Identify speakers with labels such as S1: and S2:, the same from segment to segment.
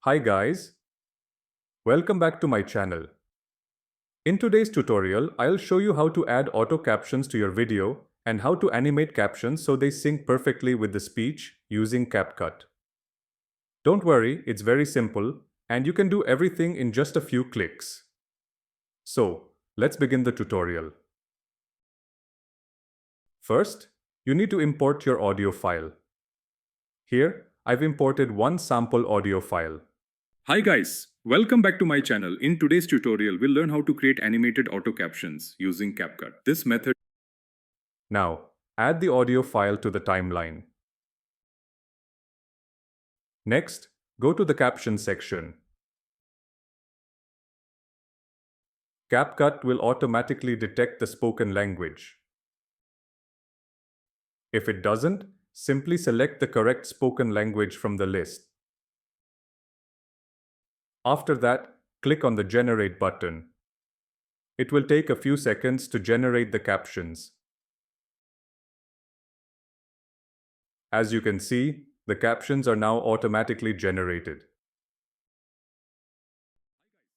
S1: Hi guys, welcome back to my channel. In today's tutorial, I'll show you how to add auto captions to your video and how to animate captions so they sync perfectly with the speech using CapCut. Don't worry, it's very simple and you can do everything in just a few clicks. So, let's begin the tutorial. First, you need to import your audio file. Here, I've imported one sample audio file.
S2: Hi guys, welcome back to my channel. In today's tutorial, we'll learn how to create animated auto captions using CapCut. This method.
S1: Now, add the audio file to the timeline. Next, go to the Caption section. CapCut will automatically detect the spoken language. If it doesn't, simply select the correct spoken language from the list. After that, click on the Generate button. It will take a few seconds to generate the captions. As you can see, the captions are now automatically generated.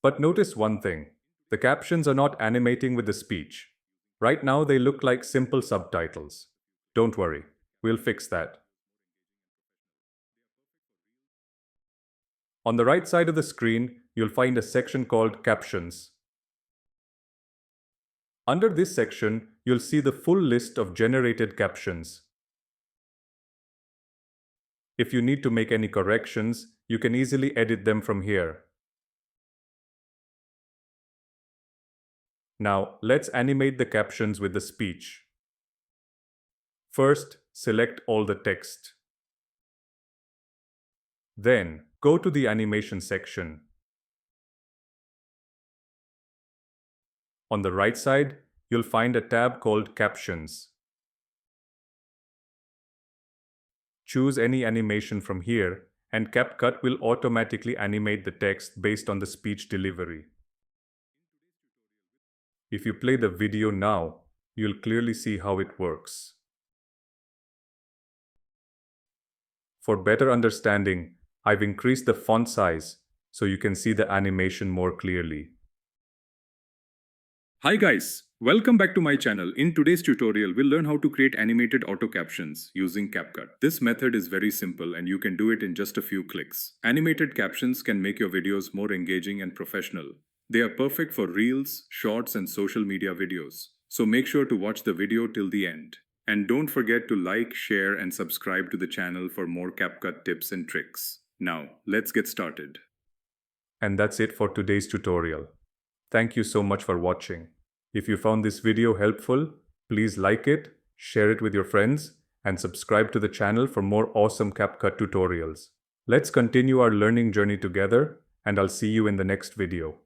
S1: But notice one thing, the captions are not animating with the speech. Right now they look like simple subtitles. Don't worry, we'll fix that. On the right side of the screen, you'll find a section called Captions. Under this section, you'll see the full list of generated captions. If you need to make any corrections, you can easily edit them from here. Now, let's animate the captions with the speech. First, select all the text. Then, go to the animation section. On the right side, you'll find a tab called Captions. Choose any animation from here, and CapCut will automatically animate the text based on the speech delivery. If you play the video now, you'll clearly see how it works. For better understanding, I've increased the font size so you can see the animation more clearly.
S2: Hi guys, welcome back to my channel. In today's tutorial, we'll learn how to create animated auto captions using CapCut. This method is very simple and you can do it in just a few clicks. Animated captions can make your videos more engaging and professional. They are perfect for reels, shorts, and social media videos. So make sure to watch the video till the end. And don't forget to like, share, and subscribe to the channel for more CapCut tips and tricks. Now, let's get started.
S1: And that's it for today's tutorial. Thank you so much for watching. If you found this video helpful, please like it, share it with your friends, and subscribe to the channel for more awesome CapCut tutorials. Let's continue our learning journey together, and I'll see you in the next video.